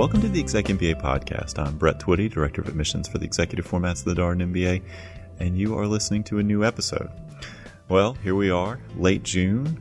Welcome to the ExecMBA podcast. I'm Brett Twitty, Director of Admissions for the Executive Formats of the Darden MBA, and you are listening to a new episode. Well, here we are, late June,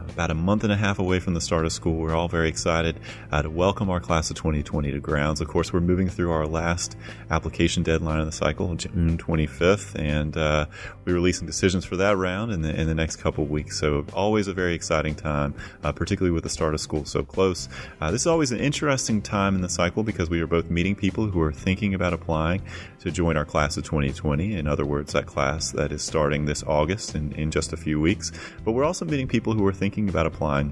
about a month and a half away from the start of school. We're all very excited to welcome our class of 2020 to grounds. Of course, we're moving through our last application deadline of the cycle, June 25th, and we're releasing decisions for that round in the next couple of weeks. So always a very exciting time, particularly with the start of school so close. This is always an interesting time in the cycle because we are both meeting people who are thinking about applying to join our class of 2020. In other words, that class that is starting this August in just a few weeks. But we're also meeting people who are thinking about applying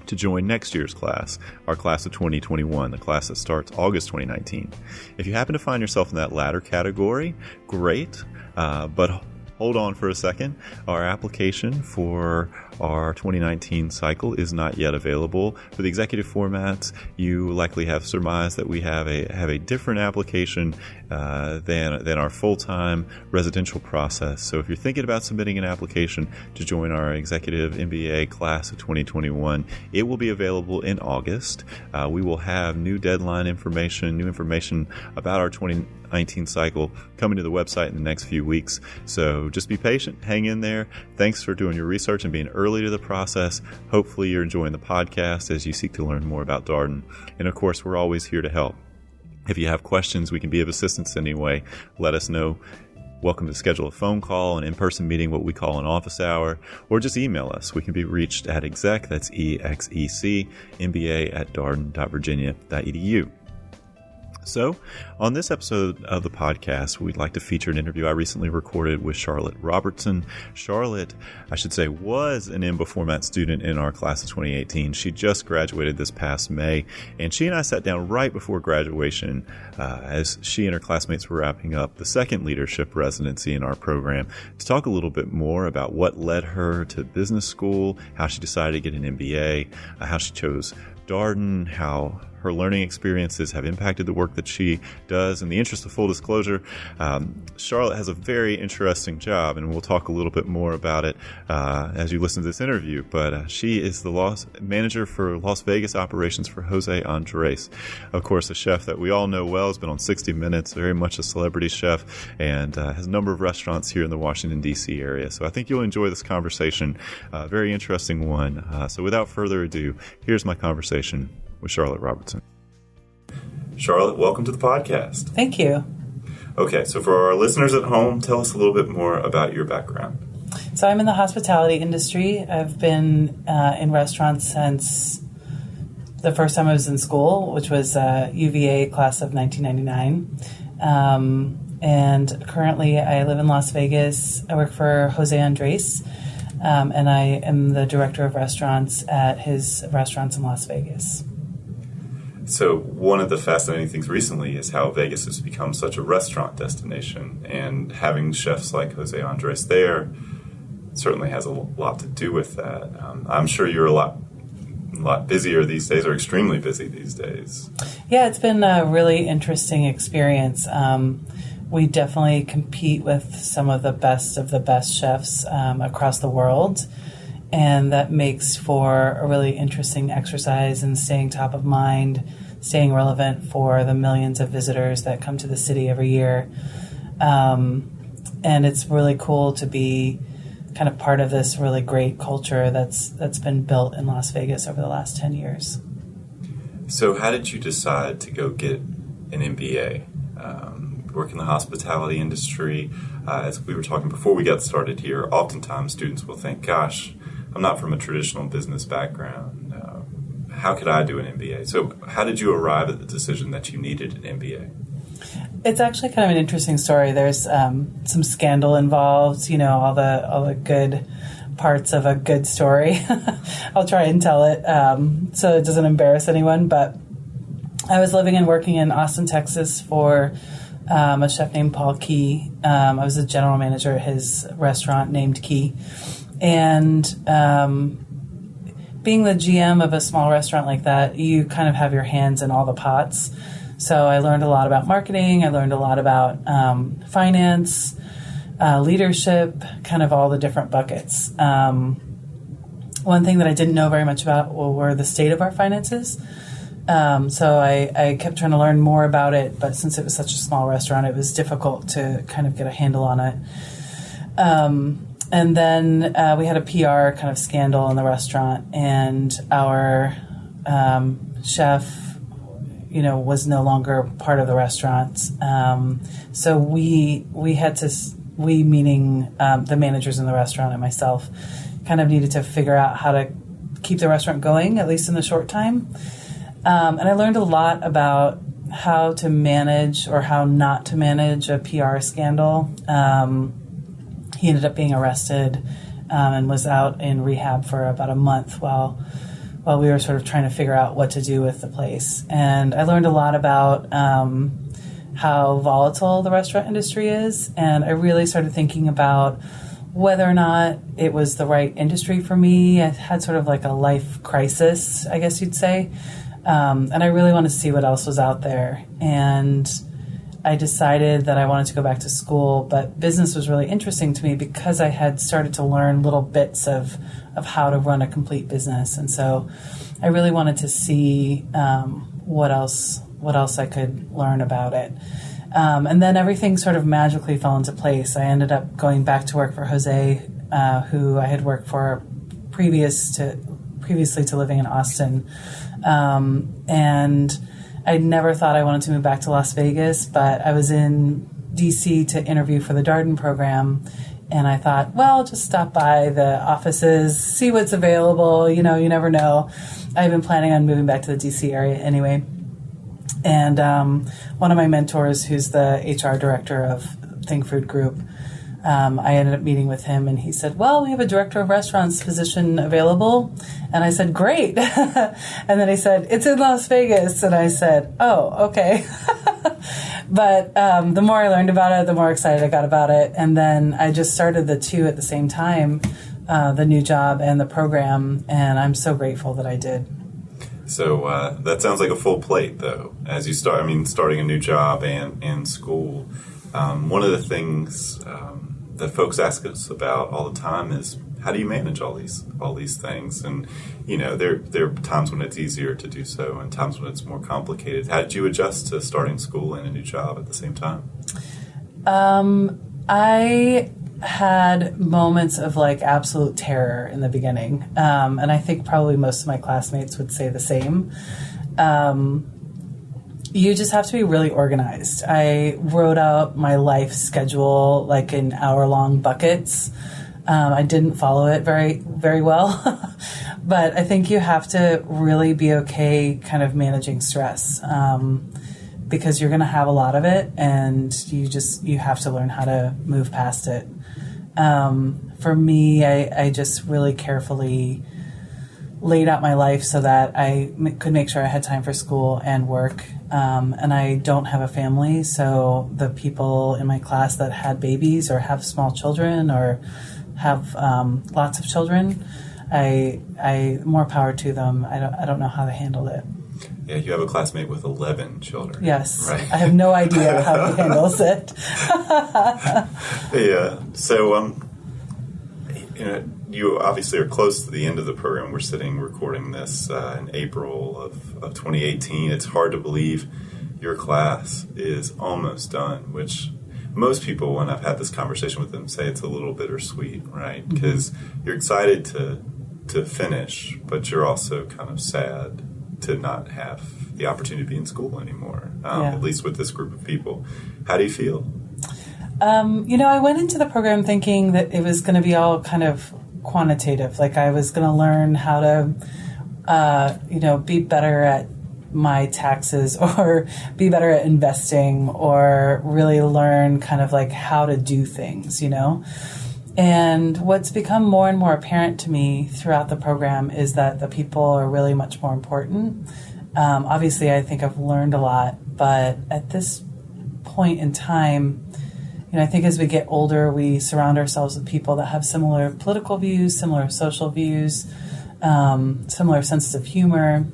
to join next year's class, our class of 2021, the class that starts August 2019. If you happen to find yourself in that latter category, great, but hold on for a second. Our application for our 2019 cycle is not yet available. For the executive formats, you likely have surmised that we have a different application than our full-time residential process. So if you're thinking about submitting an application to join our executive MBA class of 2021, it will be available in August. We will have new deadline information, new information about our 2019 cycle coming to the website in the next few weeks. So just be patient, hang in there. Thanks for doing your research and being early to the process. Hopefully you're enjoying the podcast as you seek to learn more about Darden. And of course, we're always here to help. If you have questions, we can be of assistance anyway. Let us know. Welcome to schedule a phone call, an in-person meeting, what we call an office hour, or just email us. We can be reached at exec, that's EXEC, MBA at darden.virginia.edu. So, on this episode of the podcast, we'd like to feature an interview I recently recorded with Charlotte Robertson. Charlotte, I should say, was an MBA format student in our class of 2018. She just graduated this past May, and she and I sat down right before graduation as she and her classmates were wrapping up the second leadership residency in our program to talk a little bit more about what led her to business school, how she decided to get an MBA, how she chose Darden, how her learning experiences have impacted the work that she does. In the interest of full disclosure, Charlotte has a very interesting job, and we'll talk a little bit more about it as you listen to this interview. But she is the manager for Las Vegas operations for Jose Andres. Of course, a chef that we all know well, has been on 60 Minutes, very much a celebrity chef, and has a number of restaurants here in the Washington, D.C. area. So I think you'll enjoy this conversation, very interesting one. So without further ado, here's my conversation with Charlotte Robertson. Charlotte, welcome to the podcast. Thank you. Okay, so for our listeners at home, tell us a little bit more about your background. So I'm in the hospitality industry. I've been in restaurants since the first time I was in school, which was UVA class of 1999. And currently I live in Las Vegas. I work for Jose Andres, and I am the director of restaurants at his restaurants in Las Vegas. So one of the fascinating things recently is how Vegas has become such a restaurant destination, and having chefs like Jose Andres there certainly has a lot to do with that. I'm sure you're a lot busier these days, or extremely busy these days. Yeah, it's been a really interesting experience. We definitely compete with some of the best chefs across the world. And that makes for a really interesting exercise in staying top of mind, staying relevant for the millions of visitors that come to the city every year. And it's really cool to be kind of part of this really great culture that's been built in Las Vegas over the last 10 years. So how did you decide to go get an MBA? Work in the hospitality industry, as we were talking before we got started here, oftentimes students will think, gosh, I'm not from a traditional business background. How could I do an MBA? So how did you arrive at the decision that you needed an MBA? It's actually kind of an interesting story. There's some scandal involved, all the good parts of a good story. I'll try and tell it so it doesn't embarrass anyone. But I was living and working in Austin, Texas for a chef named Paul Key. I was the general manager at his restaurant named Key. And being the GM of a small restaurant like that, you kind of have your hands in all the pots. So I learned a lot about marketing. I learned a lot about finance, leadership, kind of all the different buckets. One thing that I didn't know very much about were the state of our finances. So I kept trying to learn more about it, but since it was such a small restaurant, it was difficult to kind of get a handle on it. And then we had a PR kind of scandal in the restaurant, and our chef, was no longer part of the restaurant. So we had to, meaning the managers in the restaurant and myself, kind of needed to figure out how to keep the restaurant going, at least in the short time. And I learned a lot about how to manage or how not to manage a PR scandal. He ended up being arrested and was out in rehab for about a month while we were sort of trying to figure out what to do with the place. And I learned a lot about how volatile the restaurant industry is, and I really started thinking about whether or not it was the right industry for me. I had sort of like a life crisis, I guess you'd say. And I really wanted to see what else was out there. And I decided that I wanted to go back to school, but business was really interesting to me because I had started to learn little bits of how to run a complete business. And so I really wanted to see what else I could learn about it. And then everything sort of magically fell into place. I ended up going back to work for Jose, who I had worked for previously to living in Austin. And I never thought I wanted to move back to Las Vegas, but I was in D.C. to interview for the Darden program, and I thought, well, just stop by the offices, see what's available. You never know. I've been planning on moving back to the D.C. area anyway. And one of my mentors, who's the HR director of Think Food Group, I ended up meeting with him, and he said, well, we have a director of restaurants position available. And I said, great. And then he said, it's in Las Vegas. And I said, oh, okay. But the more I learned about it, the more excited I got about it. And then I just started the two at the same time, the new job and the program. And I'm so grateful that I did. So that sounds like a full plate, though, as you start. Starting a new job and school. One of the things that folks ask us about all the time is, how do you manage all these things? And there are times when it's easier to do so, and times when it's more complicated. How did you adjust to starting school and a new job at the same time? I had moments of absolute terror in the beginning, and I think probably most of my classmates would say the same. You just have to be really organized. I wrote out my life schedule in hour-long buckets. I didn't follow it very, very well, but I think you have to really be okay kind of managing stress, because you're going to have a lot of it, and you have to learn how to move past it. For me, I just really carefully laid out my life so that I could make sure I had time for school and work. And I don't have a family, so the people in my class that had babies or have small children or have lots of children, I more power to them. I don't know how they handled it. Yeah, you have a classmate with 11 children. Yes, right? I have no idea how he handles it. Yeah, so you obviously are close to the end of the program. We're sitting recording this in April of 2018. It's hard to believe your class is almost done, which most people, when I've had this conversation with them, say it's a little bittersweet, right? Because you're excited to finish, but you're also kind of sad to not have the opportunity to be in school anymore, at least with this group of people. How do you feel? I went into the program thinking that it was going to be all kind of quantitative. I was going to learn how to, be better at my taxes or be better at investing or really learn kind of how to do things, And what's become more and more apparent to me throughout the program is that the people are really much more important. Obviously, I think I've learned a lot, but at this point in time, I think as we get older, we surround ourselves with people that have similar political views, similar social views, similar senses of humor.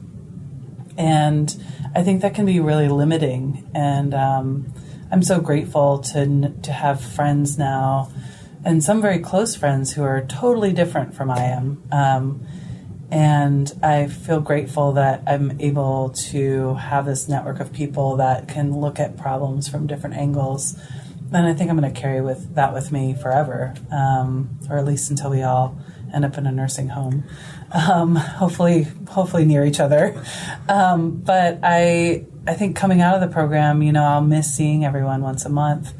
And I think that can be really limiting. And I'm so grateful to have friends now, and some very close friends who are totally different from I am. And I feel grateful that I'm able to have this network of people that can look at problems from different angles. And I think I'm going to carry that with me forever, or at least until we all end up in a nursing home, hopefully near each other. But I think coming out of the program, I'll miss seeing everyone once a month.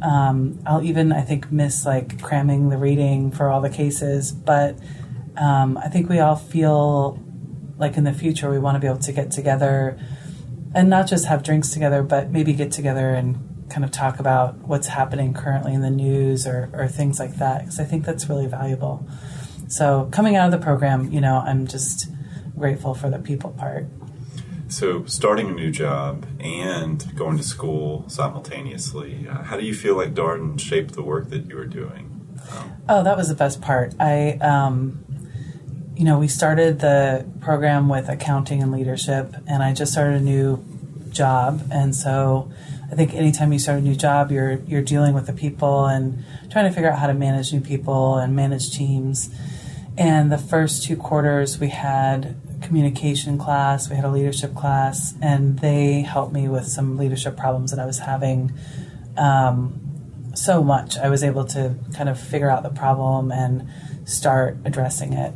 I'll even, I think, miss like cramming the reading for all the cases. But I think we all feel like in the future we want to be able to get together and not just have drinks together, but maybe get together and kind of talk about what's happening currently in the news or things like that, because I think that's really valuable. So coming out of the program, I'm just grateful for the people part. So starting a new job and going to school simultaneously, how do you feel like Darden shaped the work that you were doing? That was the best part. We started the program with accounting and leadership, and I just started a new job. And so I think anytime you start a new job, you're dealing with the people and trying to figure out how to manage new people and manage teams. And the first 2 quarters, we had communication class, we had a leadership class, and they helped me with some leadership problems that I was having so much. I was able to kind of figure out the problem and start addressing it.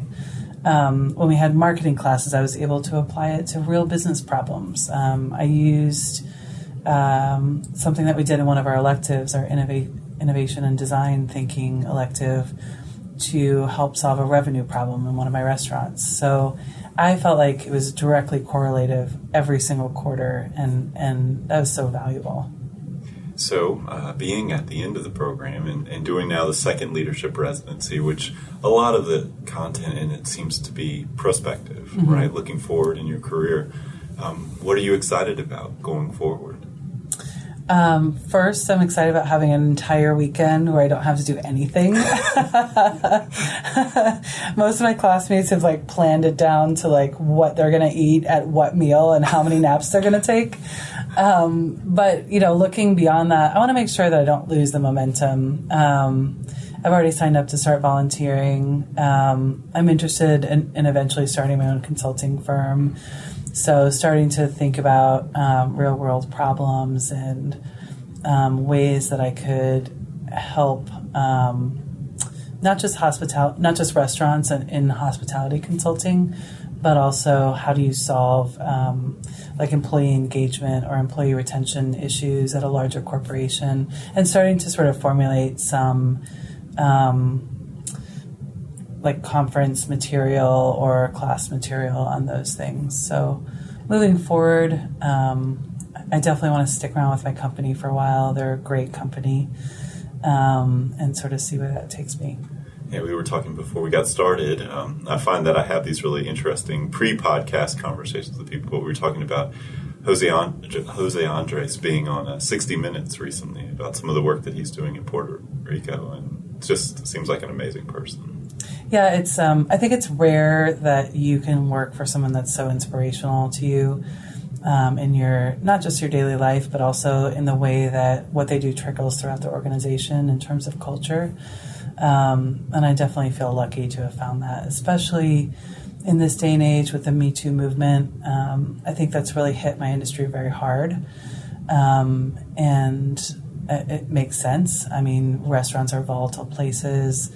When we had marketing classes, I was able to apply it to real business problems. I used something that we did in one of our electives, our innovation and design thinking elective, to help solve a revenue problem in one of my restaurants. So I felt like it was directly correlative every single quarter, and that was so valuable. So being at the end of the program and doing now the second leadership residency, which a lot of the content in it seems to be prospective, right? Looking forward in your career. What are you excited about going forward? First, I'm excited about having an entire weekend where I don't have to do anything. Most of my classmates have planned it down to what they're going to eat at what meal and how many naps they're going to take. But looking beyond that, I want to make sure that I don't lose the momentum. I've already signed up to start volunteering. I'm interested in eventually starting my own consulting firm. So starting to think about real world problems and ways that I could help not just restaurants and in hospitality consulting, but also how do you solve employee engagement or employee retention issues at a larger corporation, and starting to sort of formulate some conference material or class material on those things. So moving forward, I definitely want to stick around with my company for a while. They're a great company, and sort of see where that takes me. Yeah, we were talking before we got started. I find that I have these really interesting pre-podcast conversations with people. But we were talking about Jose Andres being on 60 Minutes recently about some of the work that he's doing in Puerto Rico, and it just seems like an amazing person. Yeah, it's. I think it's rare that you can work for someone that's so inspirational to you in your, not just your daily life, but also in the way that what they do trickles throughout the organization in terms of culture. And I definitely feel lucky to have found that, especially in this day and age with the Me Too movement. I think that's really hit my industry very hard, and it makes sense. I mean, restaurants are volatile places.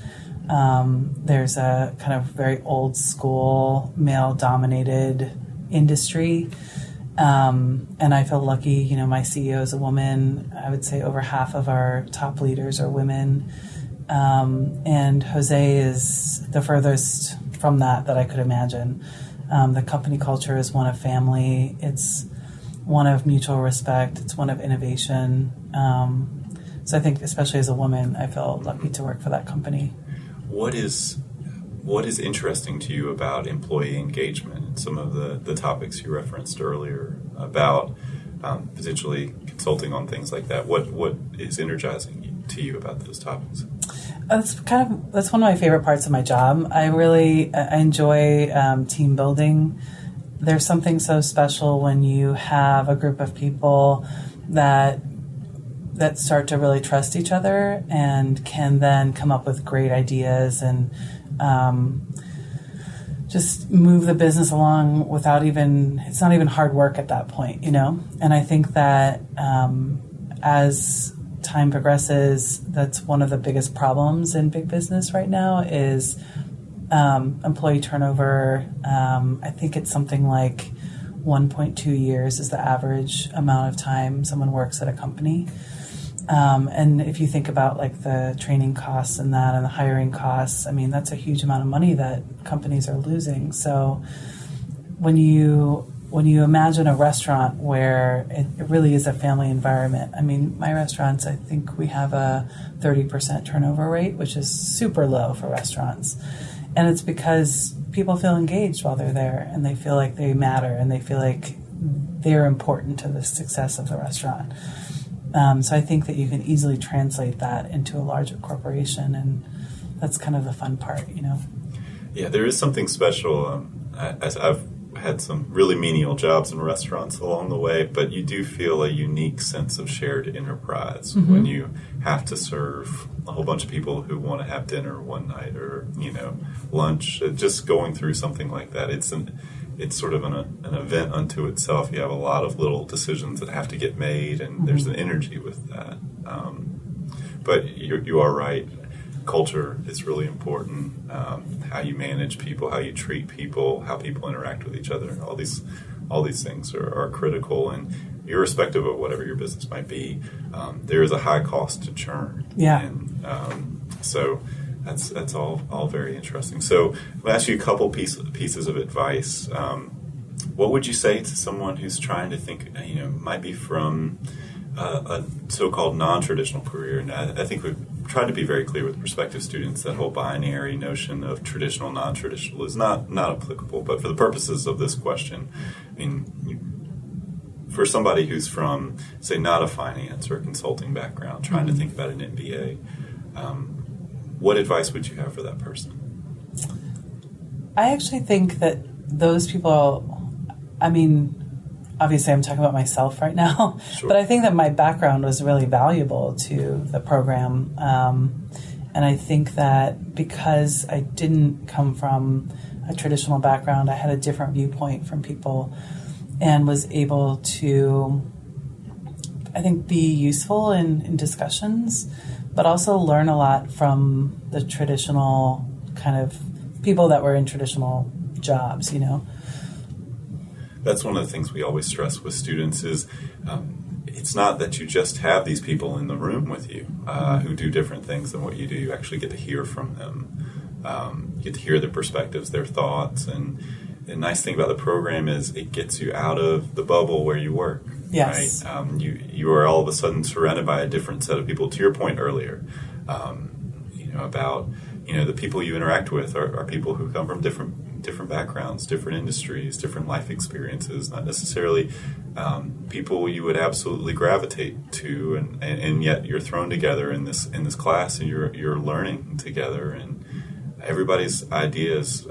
There's a kind of very old school male-dominated industry, and I feel lucky. My CEO is a woman. I would say over half of our top leaders are women, and Jose is the furthest from that I could imagine. The company culture is one of family. It's one of mutual respect. It's one of innovation. So I think, especially as a woman, I feel lucky to work for that company. What is interesting to you about employee engagement and some of the topics you referenced earlier about potentially consulting on things like that? What is energizing to you about those topics? That's one of my favorite parts of my job. I enjoy team building. There's something so special when you have a group of people that start to really trust each other and can then come up with great ideas and just move the business along without it's not even hard work at that point, And I think that as time progresses, that's one of the biggest problems in big business right now is employee turnover. I think it's something like 1.2 years is the average amount of time someone works at a company. And if you think about like the training costs and that and the hiring costs, I mean, that's a huge amount of money that companies are losing. So when you imagine a restaurant where it really is a family environment, I mean, my restaurants, I think we have a 30% turnover rate, which is super low for restaurants. And it's because people feel engaged while they're there and they feel like they matter and they feel like they're important to the success of the restaurant. So I think that you can easily translate that into a larger corporation, and that's kind of the fun part, Yeah, there is something special. As I've had some really menial jobs in restaurants along the way, but you do feel a unique sense of shared enterprise when you have to serve a whole bunch of people who want to have dinner one night or, lunch. Just going through something like that, it's sort of an event unto itself. You have a lot of little decisions that have to get made, and there's an energy with that. But you are right. Culture is really important. How you manage people, how you treat people, how people interact with each other. All these things are critical. And irrespective of whatever your business might be, there is a high cost to churn. Yeah. And so that's all very interesting. So I'll ask you a couple pieces of advice. What would you say to someone who's trying to think, might be from a so-called non-traditional career? And I think we've tried to be very clear with prospective students that whole binary notion of traditional, non-traditional is not applicable. But for the purposes of this question, I mean, for somebody who's from, say, not a finance or a consulting background, trying to think about an MBA, what advice would you have for that person? I actually think that those people, I mean, obviously I'm talking about myself right now, sure. But I think that my background was really valuable to the program. And I think that because I didn't come from a traditional background, I had a different viewpoint from people and was able to, I think, be useful in discussions, but also learn a lot from the traditional kind of people that were in traditional jobs, That's one of the things we always stress with students is it's not that you just have these people in the room with you who do different things than what you do. You actually get to hear from them. You get to hear their perspectives, their thoughts. And the nice thing about the program is it gets you out of the bubble where you work. Yes. Right? You are all of a sudden surrounded by a different set of people. To your point earlier, about the people you interact with are people who come from different backgrounds, different industries, different life experiences, not necessarily people you would absolutely gravitate to, and yet you're thrown together in this class and you're learning together, and everybody's ideas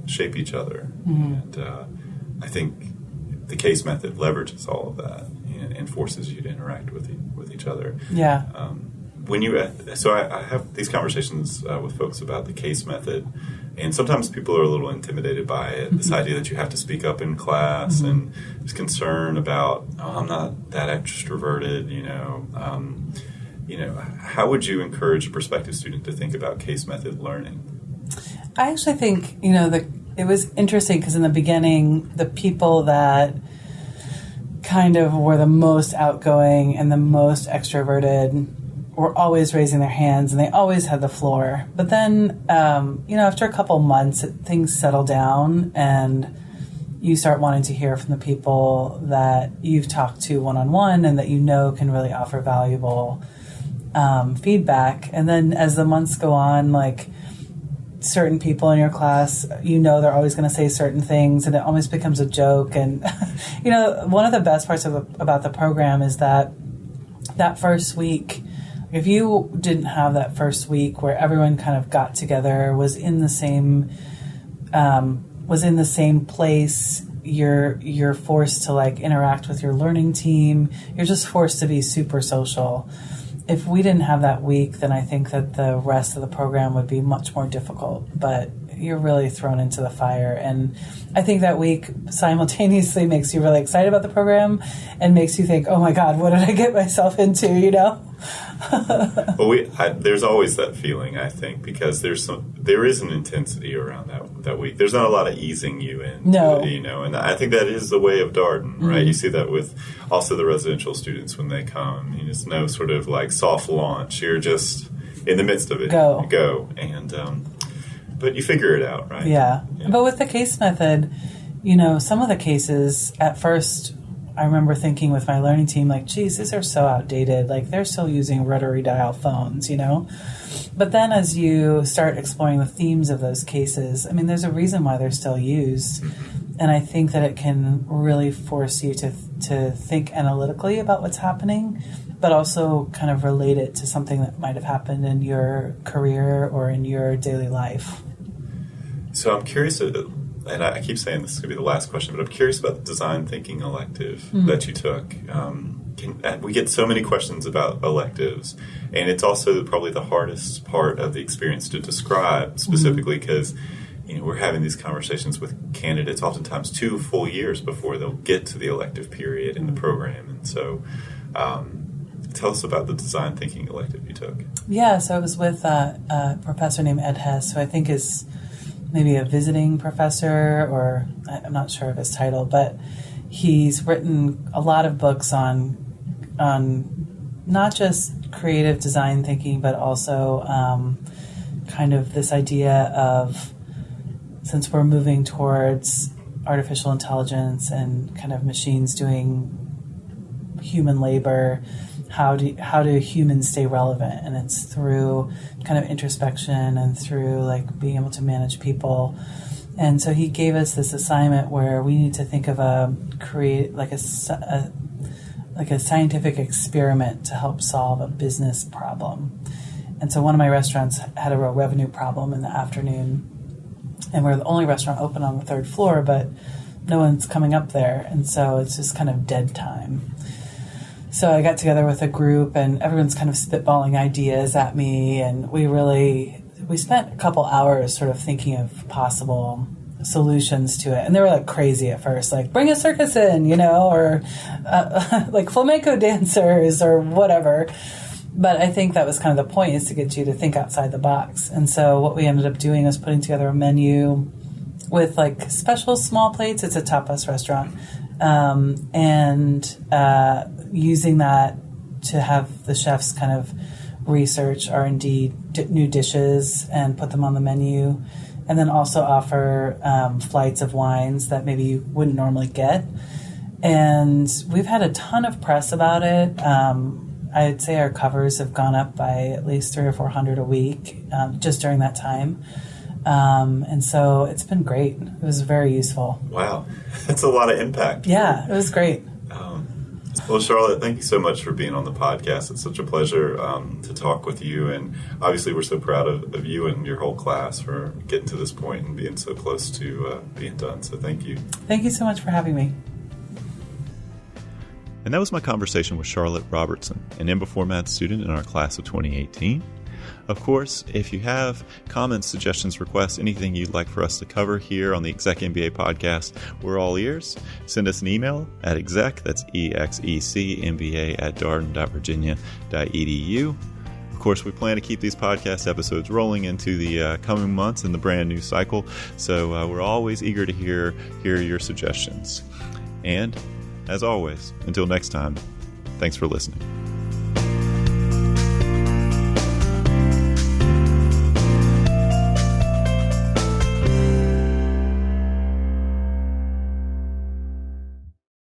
shape each other. And I think the case method leverages all of that and forces you to interact with each other. Yeah. I have these conversations with folks about the case method, and sometimes people are a little intimidated by it. This idea that you have to speak up in class, and there's concern about, I'm not that extroverted. How would you encourage a prospective student to think about case method learning? I actually think it was interesting because in the beginning, the people that kind of were the most outgoing and the most extroverted were always raising their hands, and they always had the floor. But then, after a couple months, things settle down, and you start wanting to hear from the people that you've talked to one-on-one and that can really offer valuable feedback. And then as the months go on, like certain people in your class, they're always going to say certain things, and it almost becomes a joke. And, one of the best parts about the program is that first week, if you didn't have that first week where everyone kind of got together, was in the same place, you're forced to interact with your learning team. You're just forced to be super social. If we didn't have that week, then I think that the rest of the program would be much more difficult. But you're really thrown into the fire. And I think that week simultaneously makes you really excited about the program and makes you think, oh my God, what did I get myself into, Well, there's always that feeling, I think, because there is an intensity around that week. There's not a lot of easing you in, no. And I think that is the way of Darden, right? Mm-hmm. You see that with also the residential students when they come. It's no sort of like soft launch. You're just in the midst of it. Go. And but you figure it out, right? Yeah. But with the case method, some of the cases at first, I remember thinking with my learning team, like, geez, these are so outdated. Like, they're still using rotary dial phones, But then as you start exploring the themes of those cases, there's a reason why they're still used. And I think that it can really force you to think analytically about what's happening, but also kind of relate it to something that might have happened in your career or in your daily life. So I'm curious, and I keep saying this is going to be the last question, but I'm curious about the design thinking elective that you took. We get so many questions about electives, and it's also probably the hardest part of the experience to describe specifically because we're having these conversations with candidates oftentimes 2 full years before they'll get to the elective period in the program. And so tell us about the design thinking elective you took. Yeah, so I was with a professor named Ed Hess, who I think is maybe a visiting professor, or I'm not sure of his title, but he's written a lot of books on not just creative design thinking, but also kind of this idea of, since we're moving towards artificial intelligence and kind of machines doing human labor, how do humans stay relevant? And it's through kind of introspection and through like being able to manage people. And so he gave us this assignment where we need to think of a scientific experiment to help solve a business problem. And so one of my restaurants had a real revenue problem in the afternoon, and we're the only restaurant open on the 3rd floor, but no one's coming up there, and so it's just kind of dead time. So I got together with a group, and everyone's kind of spitballing ideas at me, and we spent a couple hours sort of thinking of possible solutions to it. And they were like crazy at first, like bring a circus in, or like flamenco dancers or whatever. But I think that was kind of the point, is to get you to think outside the box. And so what we ended up doing was putting together a menu with like special small plates. It's a tapas restaurant. And using that to have the chefs kind of research R&D new dishes and put them on the menu, and then also offer flights of wines that maybe you wouldn't normally get. And we've had a ton of press about it. I'd say our covers have gone up by at least 300 or 400 a week just during that time. And so it's been great. It was very useful. Wow. That's a lot of impact. Yeah, it was great. Well, Charlotte, thank you so much for being on the podcast. It's such a pleasure to talk with you. And obviously, we're so proud of you and your whole class for getting to this point and being so close to being done. So thank you. Thank you so much for having me. And that was my conversation with Charlotte Robertson, an MBA format student in our class of 2018. Of course, if you have comments, suggestions, requests, anything you'd like for us to cover here on the ExecMBA podcast, we're all ears. Send us an email at exec, that's EXECMBA @darden.virginia.edu. Of course, we plan to keep these podcast episodes rolling into the coming months in the brand new cycle, so we're always eager to hear your suggestions. And as always, until next time, thanks for listening.